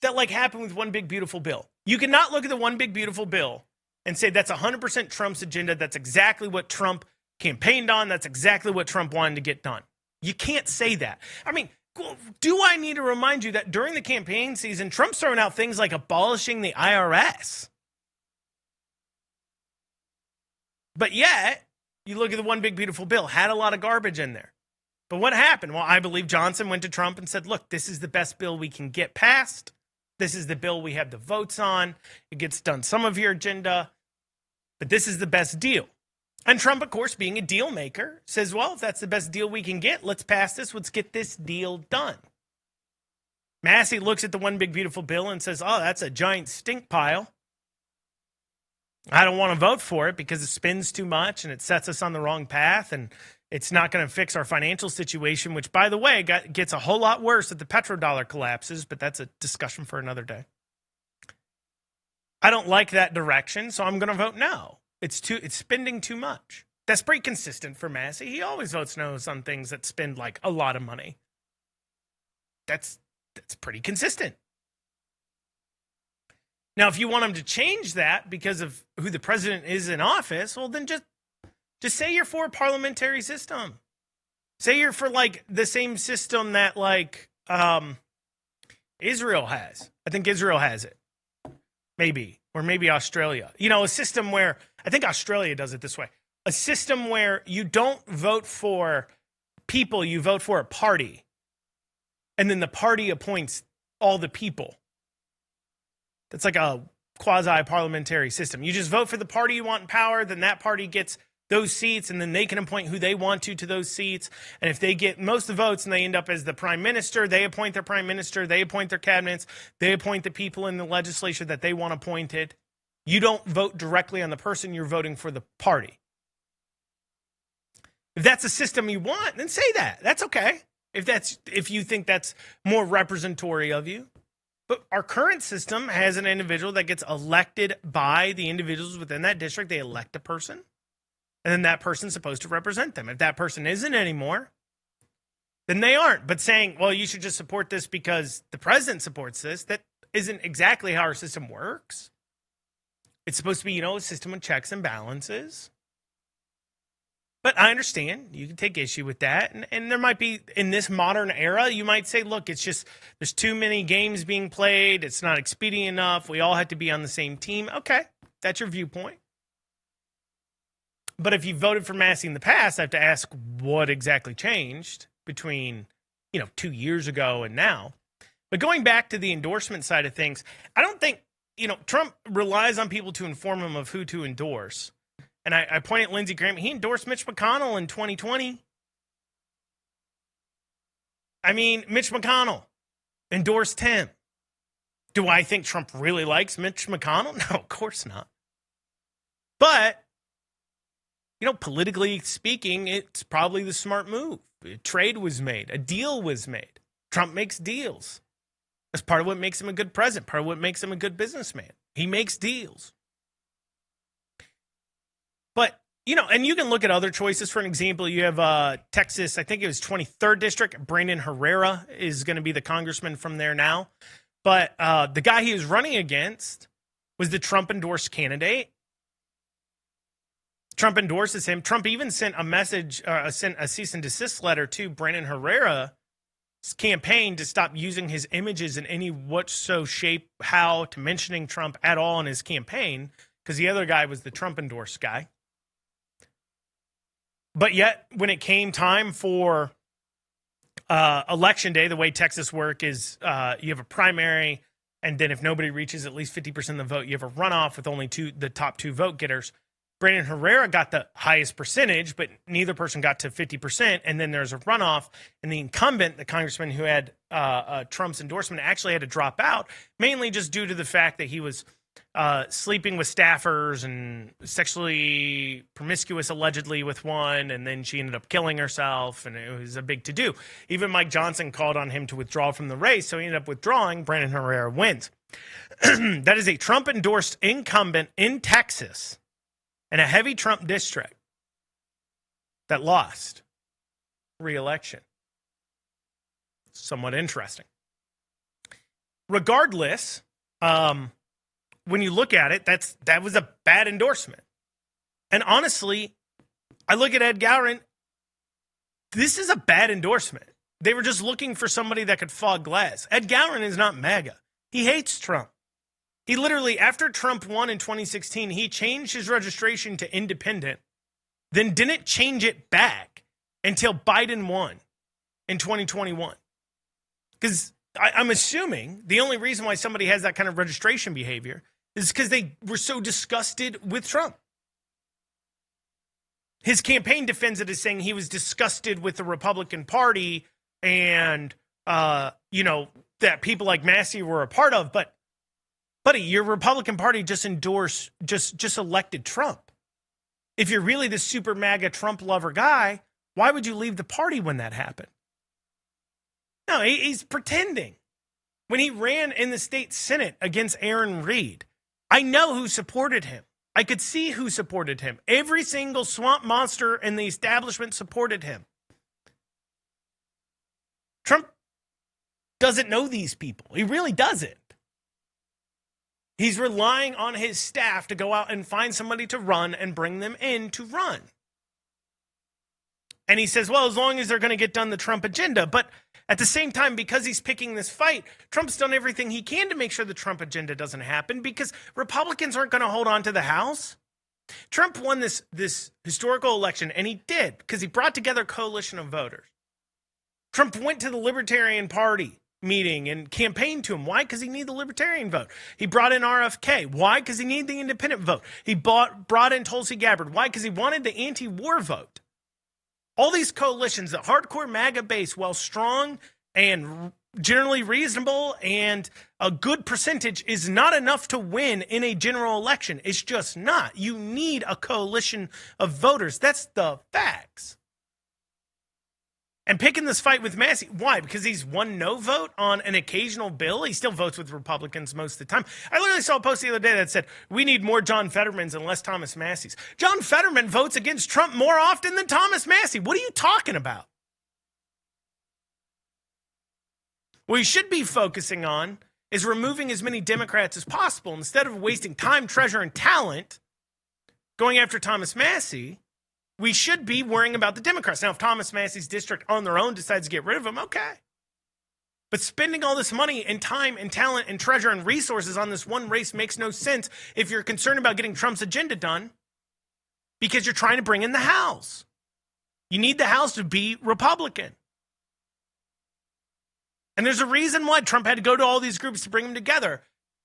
that, like, happened with One Big Beautiful Bill. You cannot look at the One Big Beautiful Bill and say that's 100% Trump's agenda. That's exactly what Trump campaigned on. That's exactly what Trump wanted to get done. You can't say that. I mean, do I need to remind you that during the campaign season, Trump's throwing out things like abolishing the IRS? But yet, you look at the One Big Beautiful Bill, had a lot of garbage in there. But what happened? Well, I believe Johnson went to Trump and said, look, this is the best bill we can get passed. This is the bill we have the votes on. It gets done some of your agenda. But this is the best deal. And Trump, of course, being a deal maker, says, well, if that's the best deal we can get, let's pass this. Let's get this deal done. Massey looks at the One Big Beautiful Bill and says, oh, that's a giant stink pile. I don't want to vote for it because it spends too much and it sets us on the wrong path and it's not going to fix our financial situation, which, by the way, gets a whole lot worse if the petrodollar collapses, but that's a discussion for another day. I don't like that direction, so I'm going to vote no. It's spending too much. That's pretty consistent for Massey. He always votes no on things that spend like a lot of money. That's pretty consistent. Now, if you want him to change that because of who the president is in office, well, then just say you're for a parliamentary system. Say you're for like the same system that like Israel has. I think Israel has it. Maybe. Or maybe Australia. You know, a system where, I think Australia does it this way. A system where you don't vote for people, you vote for a party. And then the party appoints all the people. That's like a quasi-parliamentary system. You just vote for the party you want in power, then that party gets those seats, and then they can appoint who they want to those seats. And if they get most of the votes and they end up as the prime minister, they appoint their prime minister, they appoint their cabinets, they appoint the people in the legislature that they want appointed. You don't vote directly on the person, you're voting for the party. If that's a system you want, then say that. That's okay. If you think that's more representatory of you. But our current system has an individual that gets elected by the individuals within that district. They elect a person, and then that person's supposed to represent them. If that person isn't anymore, then they aren't. But saying, well, you should just support this because the president supports this, that isn't exactly how our system works. It's supposed to be, a system of checks and balances. But I understand you can take issue with that. And there might be, in this modern era, you might say, look, it's just, there's too many games being played. It's not expedient enough. We all have to be on the same team. Okay, that's your viewpoint. But if you voted for Massey in the past, I have to ask what exactly changed between, 2 years ago and now. But going back to the endorsement side of things, I don't think, Trump relies on people to inform him of who to endorse. And I point at Lindsey Graham. He endorsed Mitch McConnell in 2020. I mean, Mitch McConnell endorsed him. Do I think Trump really likes Mitch McConnell? No, of course not. But, politically speaking, it's probably the smart move. A trade was made. A deal was made. Trump makes deals. That's part of what makes him a good president, part of what makes him a good businessman. He makes deals. But, and you can look at other choices. For an example, you have Texas, I think it was 23rd District. Brandon Herrera is going to be the congressman from there now. But the guy he was running against was the Trump-endorsed candidate. Trump endorses him. Trump even sent a message, sent a cease and desist letter to Brandon Herrera's campaign to stop using his images in any shape, how to mentioning Trump at all in his campaign, because the other guy was the Trump-endorsed guy. But yet, when it came time for election day, the way Texas work is you have a primary, and then if nobody reaches at least 50% of the vote, you have a runoff with only the top two vote getters. Brandon Herrera got the highest percentage, but neither person got to 50%. And then there's a runoff, and the incumbent, the congressman who had Trump's endorsement, actually had to drop out, mainly just due to the fact that he was sleeping with staffers and sexually promiscuous allegedly with one, and then she ended up killing herself, and it was a big to-do. Even Mike Johnson called on him to withdraw from the race, so he ended up withdrawing. Brandon Herrera wins. That is a Trump-endorsed incumbent in Texas in a heavy Trump district that lost re-election. Somewhat interesting. Regardless, when you look at it, that was a bad endorsement. And honestly, I look at Ed Gowron, this is a bad endorsement. They were just looking for somebody that could fog glass. Ed Gowron is not MAGA. He hates Trump. He literally, after Trump won in 2016, he changed his registration to independent, then didn't change it back until Biden won in 2021. Because I'm assuming the only reason why somebody has that kind of registration behavior is because they were so disgusted with Trump. His campaign defends it as saying he was disgusted with the Republican Party and, that people like Massey were a part of. But, buddy, your Republican Party just elected Trump. If you're really the super MAGA Trump lover guy, why would you leave the party when that happened? No, he's pretending. When he ran in the state Senate against Aaron Reed, I know who supported him. I could see who supported him. Every single swamp monster in the establishment supported him. Trump doesn't know these people. He really doesn't. He's relying on his staff to go out and find somebody to run and bring them in to run. And he says, well, as long as they're going to get done the Trump agenda. But at the same time, because he's picking this fight, Trump's done everything he can to make sure the Trump agenda doesn't happen because Republicans aren't going to hold on to the House. Trump won this historical election, and he did because he brought together a coalition of voters. Trump went to the Libertarian Party meeting and campaigned to him. Why? Because he needed the Libertarian vote. He brought in RFK. Why? Because he needed the independent vote. He brought in Tulsi Gabbard. Why? Because he wanted the anti-war vote. All these coalitions, the hardcore MAGA base, while strong and generally reasonable and a good percentage, is not enough to win in a general election. It's just not. You need a coalition of voters. That's the facts. And picking this fight with Massey, why? Because he's one no vote on an occasional bill. He still votes with Republicans most of the time. I literally saw a post the other day that said, we need more John Fettermans and less Thomas Masseys. John Fetterman votes against Trump more often than Thomas Massey. What are you talking about? What you should be focusing on is removing as many Democrats as possible instead of wasting time, treasure, and talent going after Thomas Massey. We should be worrying about the Democrats. Now, if Thomas Massey's district on their own decides to get rid of him, okay. But spending all this money and time and talent and treasure and resources on this one race makes no sense if you're concerned about getting Trump's agenda done because you're trying to bring in the House. You need the House to be Republican. And there's a reason why Trump had to go to all these groups to bring them together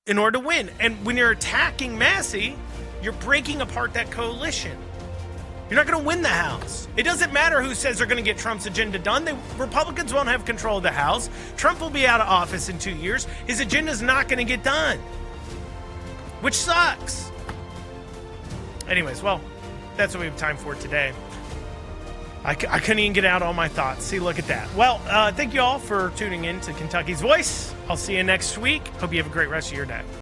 in order to win. And when you're attacking Massey, you're breaking apart that coalition. You're not going to win the House. It doesn't matter who says they're going to get Trump's agenda done. The Republicans won't have control of the House. Trump will be out of office in 2 years. His agenda is not going to get done, which sucks. Anyways, well, that's what we have time for today. I couldn't even get out all my thoughts. See, look at that. Well, thank you all for tuning in to Kentucky's Voice. I'll see you next week. Hope you have a great rest of your day.